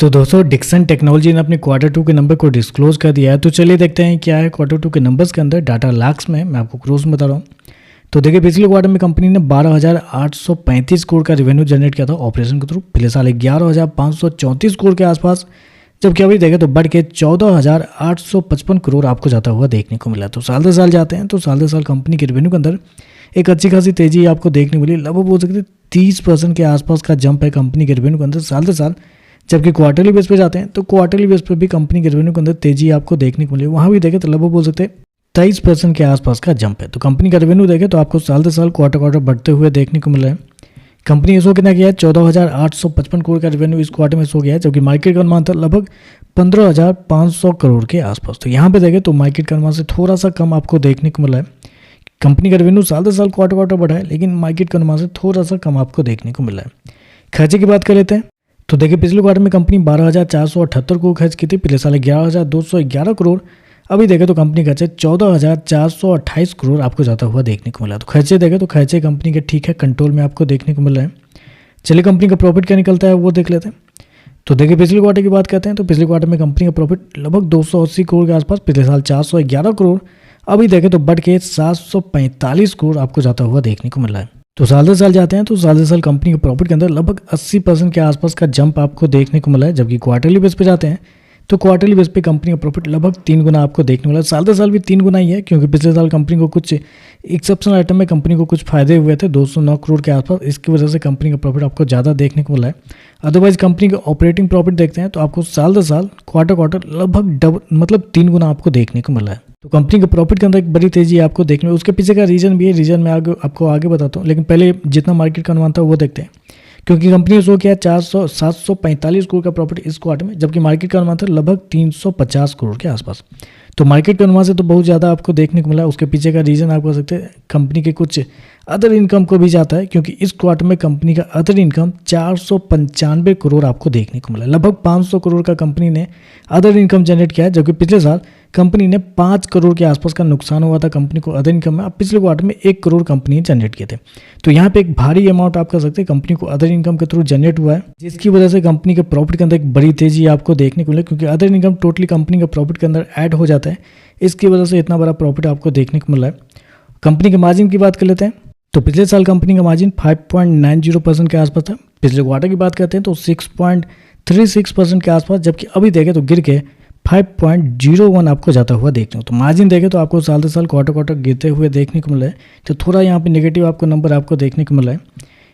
तो दोस्तों Dixon technology ने अपने Q2 के नंबर को डिस्क्लोज कर दिया है। तो चलिए देखते हैं क्या है Q2 के नंबर्स के अंदर डाटा लाख्स में। मैं आपको क्रोस में बता रहा हूँ। तो देखिए पिछले क्वार्टर में कंपनी ने 12,835 करोड़ का रेवेन्यू जनरेट किया था ऑपरेशन के थ्रू। पिछले साल 11,534 करोड़ के आसपास, जबकि अभी देखें तो बढ़ के 14,855 करोड़ आपको जाता हुआ देखने को मिला। तो साल दर साल जाते हैं तो साल दर साल कंपनी के रेवेन्यू के अंदर एक अच्छी खासी तेजी आपको देखने को मिली। लगभग बोल सकते 30% के आसपास का जंप है कंपनी के रेवेन्यू के अंदर साल दर साल। जबकि क्वार्टरली बेस पे जाते हैं तो क्वार्टरली बेस पे भी कंपनी के रेवेन्यू के अंदर तेजी आपको देखने को मिली। वहाँ भी देखें तो लगभग बोल सकते 23% के आसपास का जंप है। तो कंपनी का रेवेन्यू देखें तो आपको साल दर साल क्वार्टर बढ़ते हुए देखने को मिला है। कंपनी इसो कितना किया है 14,855 करोड़ का रेवेन्यू इस क्वार्टर में इसो गया है, जबकि मार्केट का अनुमान था लगभग 15,500 करोड़ के आसपास। तो यहाँ पे देखें तो मार्केट का अनुमान से थोड़ा सा कम आपको देखने को मिला है। कंपनी का रेवेन्यू साल दर साल क्वार्टर बढ़ा है, लेकिन मार्केट के अनुमान से थोड़ा सा कम आपको देखने को मिला है। खर्चे की बात कर लेते हैं तो देखिए पिछले क्वार्टर में कंपनी 12,478 करोड़ खर्च की थी। पिछले साल 11,211 करोड़। अभी देखें तो कंपनी खर्चे 14,428 करोड़ आपको जाता हुआ देखने को मिला। तो खर्चे देखें तो खर्चे कंपनी के ठीक है कंट्रोल में आपको देखने को मिल रहा है। चलिए कंपनी का प्रॉफिट क्या निकलता है वो देख लेते हैं। तो देखिए पिछले क्वार्टर की बात करते हैं तो पिछले क्वार्टर में कंपनी का प्रॉफिट लगभग 280 करोड़ के आसपास। पिछले साल 411 करोड़। अभी देखें तो बढ़ के 745 करोड़ आपको जाता हुआ देखने को मिल रहा है। तो साल दर साल जाते हैं तो साल दर साल कंपनी के प्रॉफिट के अंदर लगभग 80% के आसपास का जंप आपको देखने को मिला है। जबकि क्वार्टरली बेस पे जाते हैं तो क्वार्टरली बेस पे कंपनी का प्रॉफिट लगभग 3 गुना आपको देखने को मिला। साल दर साल भी 3 गुना ही है, क्योंकि पिछले साल कंपनी को कुछ एक्सेप्शनल आइटम में कंपनी को कुछ फायदे हुए थे 209 करोड़ के आसपास। इसकी वजह से कंपनी का प्रॉफिट आपको ज़्यादा देखने को मिला है। अदरवाइज कंपनी का ऑपरेटिंग प्रॉफिट देखते हैं तो आपको साल दर साल क्वार्टर लगभग मतलब 3 गुना आपको देखने को मिला है। तो कंपनी के प्रॉफिट के अंदर एक बड़ी तेजी आपको देखने में, उसके पीछे का रीजन भी है। रीजन मैं आपको आगे बताता हूँ, लेकिन पहले जितना मार्केट का अनुमान था वो देखते हैं। क्योंकि कंपनी ने शो किया 745 करोड़ का प्रॉफिट इस क्वार्टर में, जबकि मार्केट का अनुमान था लगभग 350 करोड़ के आसपास। तो मार्केट के अनुमान से तो बहुत ज़्यादा आपको देखने को मिला। उसके पीछे का रीज़न आप कह सकते हैं कंपनी के कुछ अदर इनकम को भी जाता है, क्योंकि इस क्वार्टर में कंपनी का अदर इनकम 495 करोड़ आपको देखने को मिला। लगभग 500 करोड़ का कंपनी ने अदर इनकम जनरेट किया है, जबकि पिछले साल कंपनी ने 5 करोड़ के आसपास का नुकसान हुआ था कंपनी को अदर इनकम में। अब पिछले क्वार्टर में 1 करोड़ कंपनी ने जनरेट किए थे। तो यहाँ पे एक भारी अमाउंट आप कह सकते हैं कंपनी को अदर इनकम के थ्रू जनरेट हुआ है, जिसकी वजह से कंपनी के प्रॉफिट के अंदर एक बड़ी तेजी आपको देखने को मिली। क्योंकि अदर इनकम टोटली कंपनी के प्रॉफिट के अंदर ऐड हो जाता है, इसकी वजह से इतना बड़ा प्रॉफिट आपको देखने को मिला है। कंपनी के मार्जिन की बात कर लेते हैं तो पिछले साल कंपनी का मार्जिन 5.90% के आसपास था। पिछले क्वार्टर की बात करते हैं तो 6.36% के आसपास, जबकि अभी देखें तो गिर के 5.01 आपको जाता हुआ देखने को। तो मार्जिन देखें तो आपको साल दर साल क्वार्टर गिरते हुए देखने को मिला है। तो थोड़ा यहाँ पे नेगेटिव आपको नंबर आपको देखने को मिला है।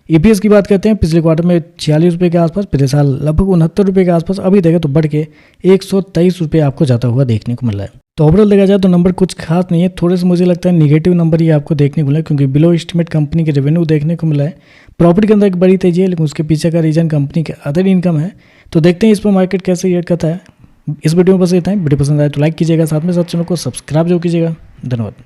ईपीएस की बात करते हैं पिछले क्वार्टर में 46 रुपये के आसपास, पिछले साल लगभग 69 रुपये के आसपास। अभी देखें तो बढ़ के 123 रुपये आपको जाता हुआ देखने को मिला है। तो ओवरऑल देखा जाए तो नंबर कुछ खास नहीं है, थोड़े से मुझे लगता है निगेटिव नंबर ही आपको देखने को मिला है, क्योंकि बिलो एस्टिमेट कंपनी के रेवेन्यू देखने को मिला है। प्रॉफिट के अंदर एक बड़ी तेजी है, लेकिन उसके पीछे का रीजन कंपनी के अदर इनकम है। तो देखते हैं इस पर मार्केट कैसे रिएक्ट करता है। इस वीडियो में बस इतना ही। वीडियो पसंद आए तो लाइक कीजिएगा, साथ में साथ चैनल को सब्सक्राइब जरूर कीजिएगा। धन्यवाद।